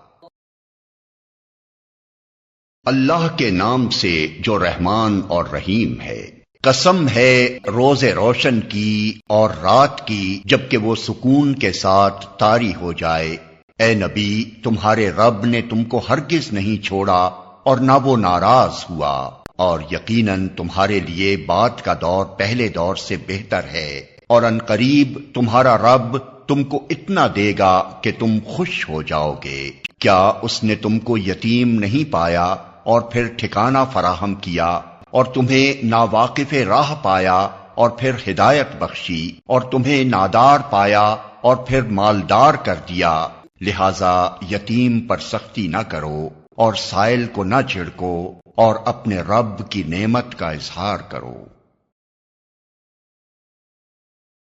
اللہ کے نام سے جو رحمان اور رحیم ہے۔ قسم ہے روز روشن کی اور رات کی جبکہ وہ سکون کے ساتھ طاری ہو جائے۔ اے نبی، تمہارے رب نے تم کو ہرگز نہیں چھوڑا اور نہ وہ ناراض ہوا، اور یقیناً تمہارے لیے بعد کا دور پہلے دور سے بہتر ہے، اور ان قریب تمہارا رب تم کو اتنا دے گا کہ تم خوش ہو جاؤ گے۔ کیا اس نے تم کو یتیم نہیں پایا اور پھر ٹھکانہ فراہم کیا، اور تمہیں ناواقف راہ پایا اور پھر ہدایت بخشی، اور تمہیں نادار پایا اور پھر مالدار کر دیا؟ لہذا یتیم پر سختی نہ کرو اور سائل کو نہ جھڑکو، اور اپنے رب کی نعمت کا اظہار کرو۔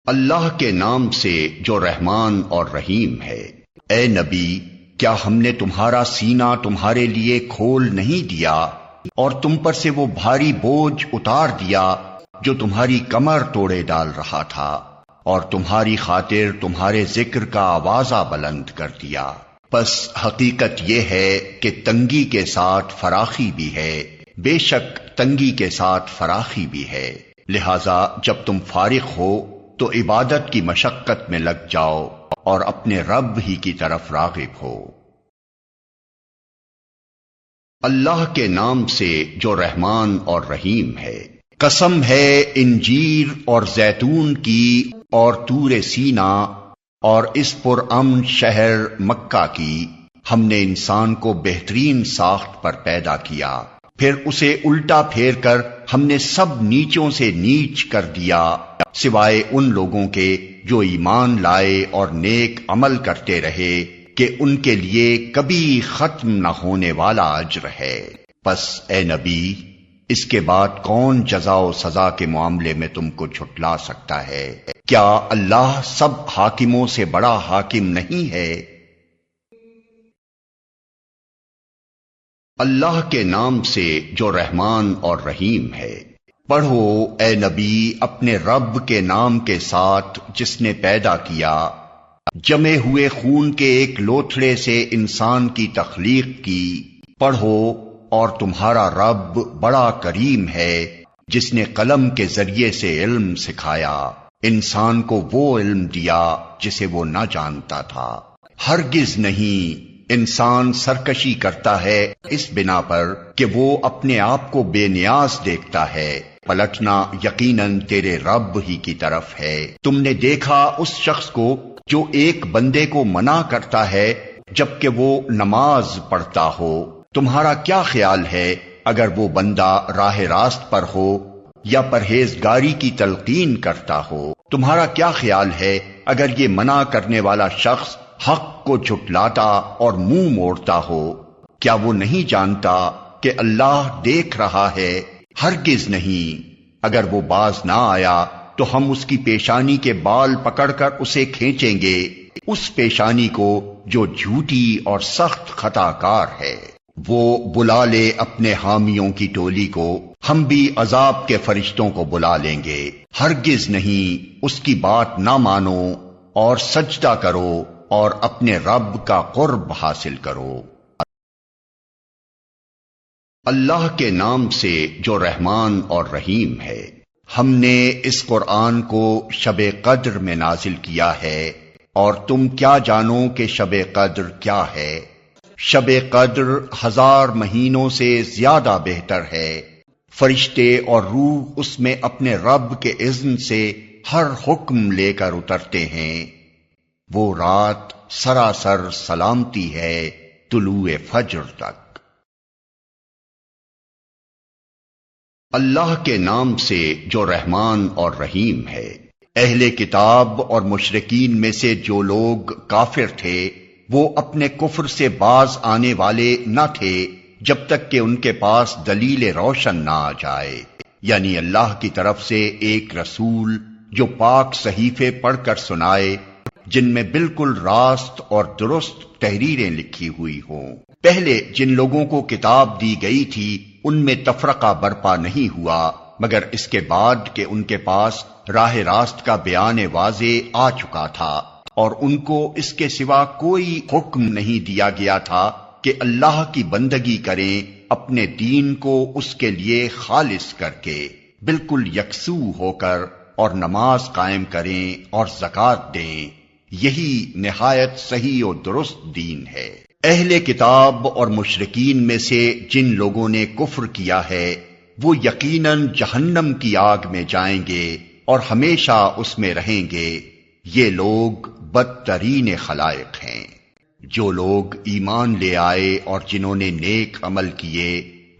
اللہ کے نام سے جو رحمان اور رحیم ہے۔ اے نبی، کیا ہم نے تمہارا سینہ تمہارے لیے کھول نہیں دیا اور تم پر سے وہ بھاری بوجھ اتار دیا جو تمہاری کمر توڑے ڈال رہا تھا، اور تمہاری خاطر تمہارے ذکر کا آوازہ بلند کر دیا؟ پس حقیقت یہ ہے کہ تنگی کے ساتھ فراخی بھی ہے، بے شک تنگی کے ساتھ فراخی بھی ہے، لہذا جب تم فارغ ہو تو عبادت کی مشقت میں لگ جاؤ اور اپنے رب ہی کی طرف راغب ہو۔ اللہ کے نام سے جو رحمان اور رحیم ہے۔ قسم ہے انجیر اور زیتون کی اور طور سینا اور اس پرامن شہر مکہ کی، ہم نے انسان کو بہترین ساخت پر پیدا کیا، پھر اسے الٹا پھیر کر ہم نے سب نیچوں سے نیچ کر دیا، سوائے ان لوگوں کے جو ایمان لائے اور نیک عمل کرتے رہے کہ ان کے لیے کبھی ختم نہ ہونے والا اجر ہے۔ پس اے نبی، اس کے بعد کون جزا و سزا کے معاملے میں تم کو جھٹلا سکتا ہے؟ کیا اللہ سب حاکموں سے بڑا حاکم نہیں ہے؟ اللہ کے نام سے جو رحمان اور رحیم ہے۔ پڑھو اے نبی اپنے رب کے نام کے ساتھ جس نے پیدا کیا، جمے ہوئے خون کے ایک لوتھڑے سے انسان کی تخلیق کی۔ پڑھو اور تمہارا رب بڑا کریم ہے جس نے قلم کے ذریعے سے علم سکھایا، انسان کو وہ علم دیا جسے وہ نہ جانتا تھا۔ ہرگز نہیں، انسان سرکشی کرتا ہے اس بنا پر کہ وہ اپنے آپ کو بے نیاز دیکھتا ہے، پلٹنا یقیناً تیرے رب ہی کی طرف ہے۔ تم نے دیکھا اس شخص کو جو ایک بندے کو منع کرتا ہے جبکہ وہ نماز پڑھتا ہو۔ تمہارا کیا خیال ہے اگر وہ بندہ راہ راست پر ہو یا پرہیزگاری کی تلقین کرتا ہو؟ تمہارا کیا خیال ہے اگر یہ منع کرنے والا شخص حق کو جھٹلاتا اور منہ موڑتا ہو؟ کیا وہ نہیں جانتا کہ اللہ دیکھ رہا ہے؟ ہرگز نہیں، اگر وہ باز نہ آیا تو ہم اس کی پیشانی کے بال پکڑ کر اسے کھینچیں گے، اس پیشانی کو جو جھوٹی اور سخت خطا کار ہے۔ وہ بلا لے اپنے حامیوں کی ٹولی کو، ہم بھی عذاب کے فرشتوں کو بلا لیں گے۔ ہرگز نہیں، اس کی بات نہ مانو اور سجدہ کرو اور اپنے رب کا قرب حاصل کرو۔ اللہ کے نام سے جو رحمان اور رحیم ہے۔ ہم نے اس قرآن کو شب قدر میں نازل کیا ہے، اور تم کیا جانو کہ شب قدر کیا ہے؟ شب قدر 1000 مہینوں سے زیادہ بہتر ہے۔ فرشتے اور روح اس میں اپنے رب کے اذن سے ہر حکم لے کر اترتے ہیں۔ وہ رات سراسر سلامتی ہے طلوع فجر تک۔ اللہ کے نام سے جو رحمان اور رحیم ہے۔ اہل کتاب اور مشرکین میں سے جو لوگ کافر تھے وہ اپنے کفر سے باز آنے والے نہ تھے جب تک کہ ان کے پاس دلیل روشن نہ آ جائے، یعنی اللہ کی طرف سے ایک رسول جو پاک صحیفے پڑھ کر سنائے جن میں بالکل راست اور درست تحریریں لکھی ہوئی ہوں۔ پہلے جن لوگوں کو کتاب دی گئی تھی ان میں تفرقہ برپا نہیں ہوا مگر اس کے بعد کہ ان کے پاس راہ راست کا بیان واضح آ چکا تھا، اور ان کو اس کے سوا کوئی حکم نہیں دیا گیا تھا کہ اللہ کی بندگی کریں اپنے دین کو اس کے لیے خالص کر کے، بالکل یکسو ہو کر، اور نماز قائم کریں اور زکوٰۃ دیں۔ یہی نہایت صحیح و درست دین ہے۔ اہل کتاب اور مشرکین میں سے جن لوگوں نے کفر کیا ہے وہ یقیناً جہنم کی آگ میں جائیں گے اور ہمیشہ اس میں رہیں گے۔ یہ لوگ بدترین خلائق ہیں۔ جو لوگ ایمان لے آئے اور جنہوں نے نیک عمل کیے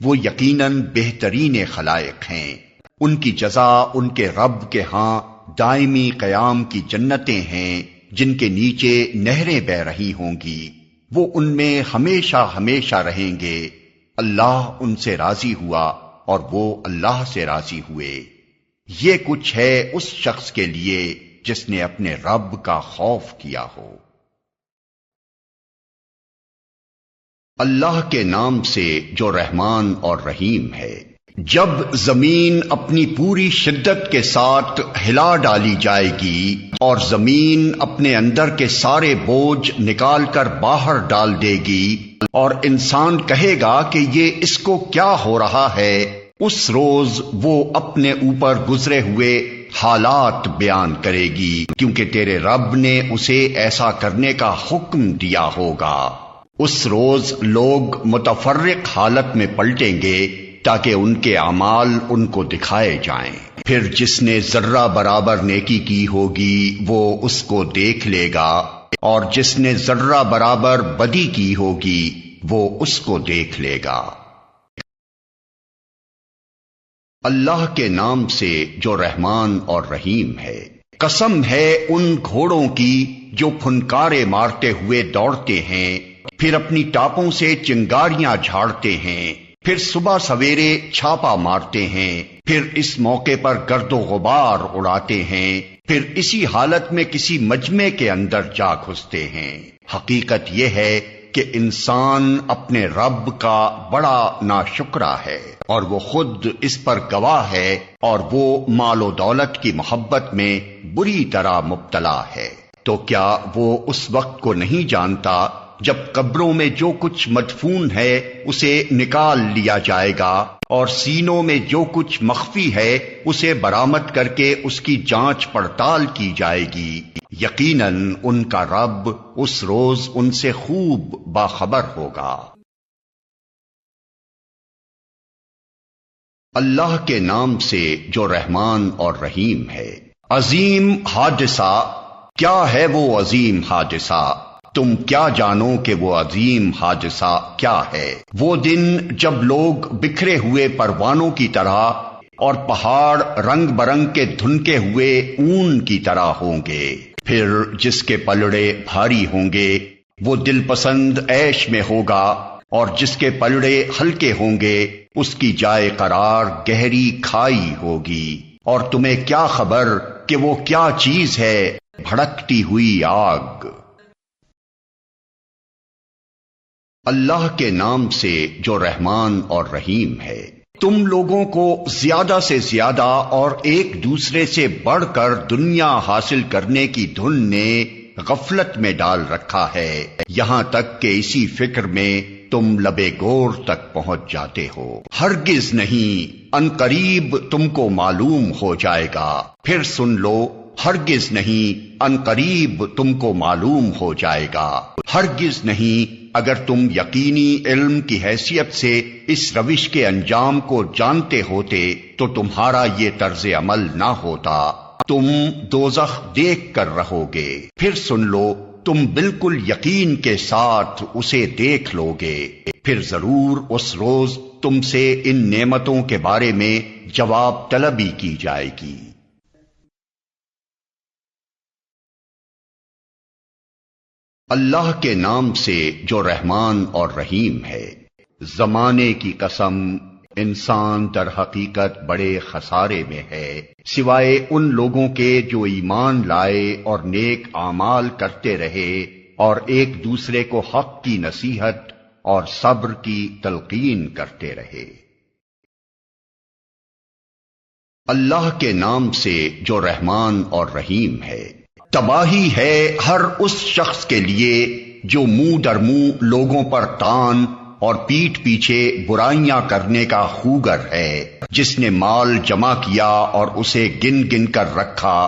وہ یقیناً بہترین خلائق ہیں۔ ان کی جزا ان کے رب کے ہاں دائمی قیام کی جنتیں ہیں جن کے نیچے نہریں بہہ رہی ہوں گی، وہ ان میں ہمیشہ ہمیشہ رہیں گے۔ اللہ ان سے راضی ہوا اور وہ اللہ سے راضی ہوئے۔ یہ کچھ ہے اس شخص کے لیے جس نے اپنے رب کا خوف کیا ہو۔ اللہ کے نام سے جو رحمان اور رحیم ہے۔ جب زمین اپنی پوری شدت کے ساتھ ہلا ڈالی جائے گی اور زمین اپنے اندر کے سارے بوجھ نکال کر باہر ڈال دے گی اور انسان کہے گا کہ یہ اس کو کیا ہو رہا ہے، اس روز وہ اپنے اوپر گزرے ہوئے حالات بیان کرے گی، کیونکہ تیرے رب نے اسے ایسا کرنے کا حکم دیا ہوگا۔ اس روز لوگ متفرق حالت میں پلٹیں گے تاکہ ان کے اعمال ان کو دکھائے جائیں۔ پھر جس نے ذرہ برابر نیکی کی ہوگی وہ اس کو دیکھ لے گا، اور جس نے ذرہ برابر بدی کی ہوگی وہ اس کو دیکھ لے گا۔ اللہ کے نام سے جو رحمان اور رحیم ہے۔ قسم ہے ان گھوڑوں کی جو پھنکارے مارتے ہوئے دوڑتے ہیں، پھر اپنی ٹاپوں سے چنگاریاں جھاڑتے ہیں، پھر صبح سویرے چھاپا مارتے ہیں، پھر اس موقع پر گرد و غبار اڑاتے ہیں، پھر اسی حالت میں کسی مجمع کے اندر جا گھستے ہیں۔ حقیقت یہ ہے کہ انسان اپنے رب کا بڑا ناشکرا ہے اور وہ خود اس پر گواہ ہے، اور وہ مال و دولت کی محبت میں بری طرح مبتلا ہے۔ تو کیا وہ اس وقت کو نہیں جانتا جب قبروں میں جو کچھ مدفون ہے اسے نکال لیا جائے گا، اور سینوں میں جو کچھ مخفی ہے اسے برآمد کر کے اس کی جانچ پڑتال کی جائے گی۔ یقیناً ان کا رب اس روز ان سے خوب باخبر ہوگا۔ اللہ کے نام سے جو رحمان اور رحیم ہے۔ عظیم حادثہ، کیا ہے وہ عظیم حادثہ؟ تم کیا جانو کہ وہ عظیم حادثہ کیا ہے؟ وہ دن جب لوگ بکھرے ہوئے پروانوں کی طرح اور پہاڑ رنگ برنگ کے دھنکے ہوئے اون کی طرح ہوں گے۔ پھر جس کے پلڑے بھاری ہوں گے وہ دل پسند عیش میں ہوگا، اور جس کے پلڑے ہلکے ہوں گے اس کی جائے قرار گہری کھائی ہوگی۔ اور تمہیں کیا خبر کہ وہ کیا چیز ہے؟ بھڑکتی ہوئی آگ۔ اللہ کے نام سے جو رحمان اور رحیم ہے۔ تم لوگوں کو زیادہ سے زیادہ اور ایک دوسرے سے بڑھ کر دنیا حاصل کرنے کی دھن نے غفلت میں ڈال رکھا ہے، یہاں تک کہ اسی فکر میں تم لبے گور تک پہنچ جاتے ہو۔ ہرگز نہیں، ان قریب تم کو معلوم ہو جائے گا۔ پھر سن لو، ہرگز نہیں، ان قریب تم کو معلوم ہو جائے گا۔ ہرگز نہیں، اگر تم یقینی علم کی حیثیت سے اس روش کے انجام کو جانتے ہوتے تو تمہارا یہ طرز عمل نہ ہوتا، تم دوزخ دیکھ کر رہو گے۔ پھر سن لو، تم بالکل یقین کے ساتھ اسے دیکھ لو گے، پھر ضرور اس روز تم سے ان نعمتوں کے بارے میں جواب طلبی کی جائے گی۔ اللہ کے نام سے جو رحمان اور رحیم ہے۔ زمانے کی قسم، انسان در حقیقت بڑے خسارے میں ہے، سوائے ان لوگوں کے جو ایمان لائے اور نیک اعمال کرتے رہے اور ایک دوسرے کو حق کی نصیحت اور صبر کی تلقین کرتے رہے۔ اللہ کے نام سے جو رحمان اور رحیم ہے۔ تباہی ہے ہر اس شخص کے لیے جو منہ در منہ لوگوں پر تان اور پیٹھ پیچھے برائیاں کرنے کا خوگر ہے، جس نے مال جمع کیا اور اسے گن گن کر رکھا،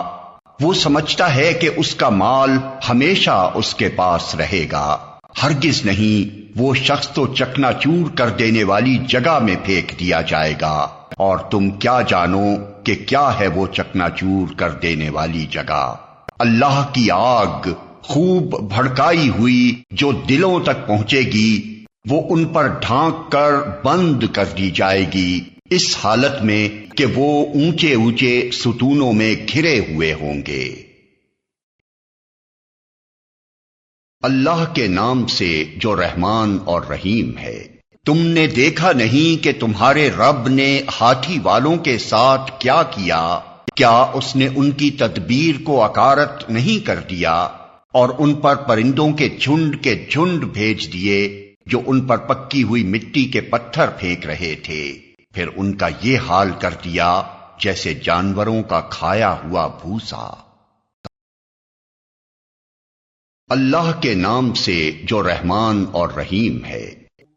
وہ سمجھتا ہے کہ اس کا مال ہمیشہ اس کے پاس رہے گا۔ ہرگز نہیں، وہ شخص تو چکنا چور کر دینے والی جگہ میں پھینک دیا جائے گا، اور تم کیا جانو کہ کیا ہے وہ چکنا چور کر دینے والی جگہ؟ اللہ کی آگ خوب بھڑکائی ہوئی جو دلوں تک پہنچے گی، وہ ان پر ڈھانک کر بند کر دی جائے گی، اس حالت میں کہ وہ اونچے اونچے ستونوں میں گھرے ہوئے ہوں گے۔ اللہ کے نام سے جو رحمان اور رحیم ہے۔ تم نے دیکھا نہیں کہ تمہارے رب نے ہاتھی والوں کے ساتھ کیا کیا؟ کیا اس نے ان کی تدبیر کو اکارت نہیں کر دیا اور ان پر پرندوں کے جھنڈ بھیج دیے جو ان پر پکی ہوئی مٹی کے پتھر پھینک رہے تھے؟ پھر ان کا یہ حال کر دیا جیسے جانوروں کا کھایا ہوا بھوسا۔ اللہ کے نام سے جو رحمان اور رحیم ہے۔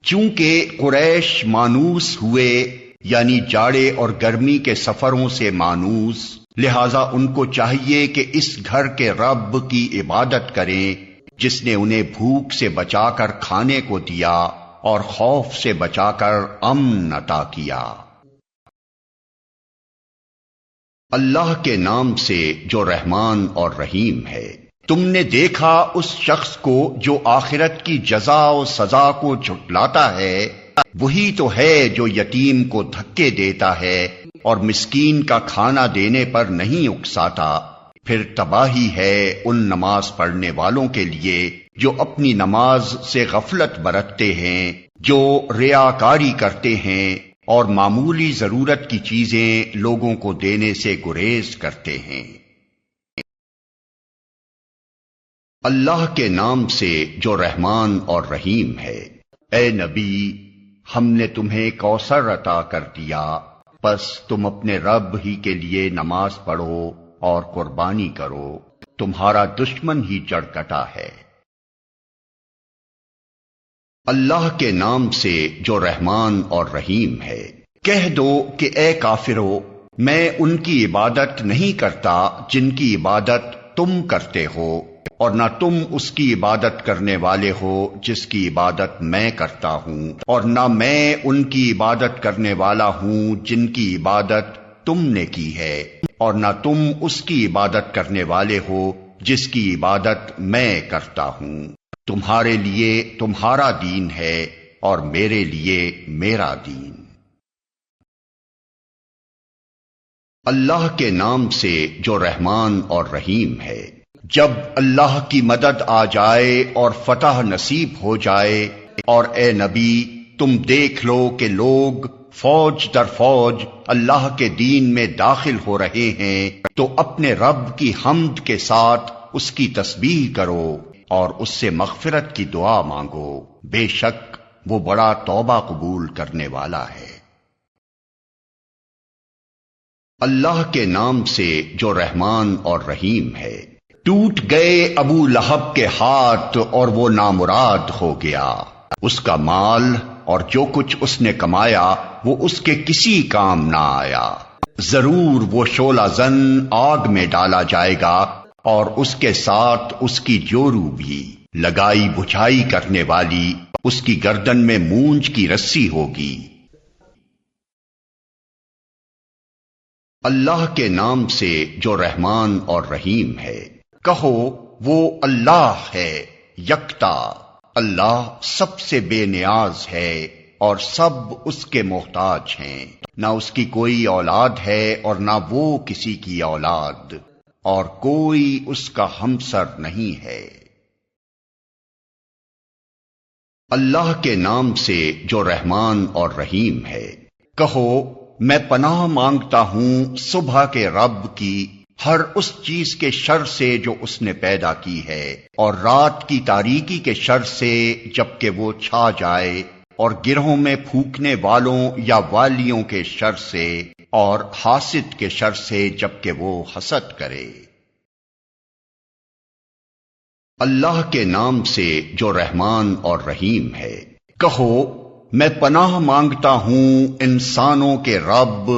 چونکہ قریش مانوس ہوئے، یعنی جاڑے اور گرمی کے سفروں سے مانوس، لہذا ان کو چاہیے کہ اس گھر کے رب کی عبادت کریں جس نے انہیں بھوک سے بچا کر کھانے کو دیا اور خوف سے بچا کر امن عطا کیا۔ اللہ کے نام سے جو رحمان اور رحیم ہے۔ تم نے دیکھا اس شخص کو جو آخرت کی جزا و سزا کو جھٹلاتا ہے، وہی تو ہے جو یتیم کو دھکے دیتا ہے اور مسکین کا کھانا دینے پر نہیں اکساتا۔ پھر تباہی ہے ان نماز پڑھنے والوں کے لیے جو اپنی نماز سے غفلت برتتے ہیں، جو ریاکاری کرتے ہیں اور معمولی ضرورت کی چیزیں لوگوں کو دینے سے گریز کرتے ہیں۔ اللہ کے نام سے جو رحمان اور رحیم ہے۔ اے نبی، ہم نے تمہیں کوثر عطا کر دیا، پس تم اپنے رب ہی کے لیے نماز پڑھو اور قربانی کرو، تمہارا دشمن ہی چڑھ کٹا ہے۔ اللہ کے نام سے جو رحمان اور رحیم ہے۔ کہہ دو کہ اے کافرو، میں ان کی عبادت نہیں کرتا جن کی عبادت تم کرتے ہو، اور نہ تم اس کی عبادت کرنے والے ہو جس کی عبادت میں کرتا ہوں، اور نہ میں ان کی عبادت کرنے والا ہوں جن کی عبادت تم نے کی ہے، اور نہ تم اس کی عبادت کرنے والے ہو جس کی عبادت میں کرتا ہوں۔ تمہارے لیے تمہارا دین ہے اور میرے لیے میرا دین۔ اللہ کے نام سے جو رحمان اور رحیم ہے۔ جب اللہ کی مدد آ جائے اور فتح نصیب ہو جائے، اور اے نبی تم دیکھ لو کہ لوگ فوج در فوج اللہ کے دین میں داخل ہو رہے ہیں، تو اپنے رب کی حمد کے ساتھ اس کی تسبیح کرو اور اس سے مغفرت کی دعا مانگو، بے شک وہ بڑا توبہ قبول کرنے والا ہے۔ اللہ کے نام سے جو رحمان اور رحیم ہے۔ ٹوٹ گئے ابو لہب کے ہاتھ اور وہ نامراد ہو گیا، اس کا مال اور جو کچھ اس نے کمایا وہ اس کے کسی کام نہ آیا۔ ضرور وہ شعلہ زن آگ میں ڈالا جائے گا، اور اس کے ساتھ اس کی جورو بھی، لگائی بجھائی کرنے والی، اس کی گردن میں مونج کی رسی ہوگی۔ اللہ کے نام سے جو رحمان اور رحیم ہے۔ کہو وہ اللہ ہے یکتا، اللہ سب سے بے نیاز ہے اور سب اس کے محتاج ہیں، نہ اس کی کوئی اولاد ہے اور نہ وہ کسی کی اولاد، اور کوئی اس کا ہمسر نہیں ہے۔ اللہ کے نام سے جو رحمان اور رحیم ہے۔ کہو میں پناہ مانگتا ہوں صبح کے رب کی ہر اس چیز کے شر سے جو اس نے پیدا کی ہے، اور رات کی تاریکی کے شر سے جبکہ وہ چھا جائے، اور گرہوں میں پھونکنے والوں یا والیوں کے شر سے، اور حاسد کے شر سے جبکہ وہ حسد کرے۔ اللہ کے نام سے جو رحمان اور رحیم ہے۔ کہو میں پناہ مانگتا ہوں انسانوں کے رب،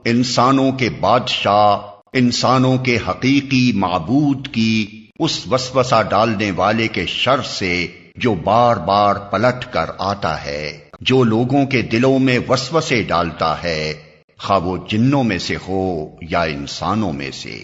انسانوں کے بادشاہ، انسانوں کے حقیقی معبود کی اس وسوسہ ڈالنے والے کے شر سے جو بار بار پلٹ کر آتا ہے، جو لوگوں کے دلوں میں وسوسے ڈالتا ہے، خواہ وہ جنوں میں سے ہو یا انسانوں میں سے۔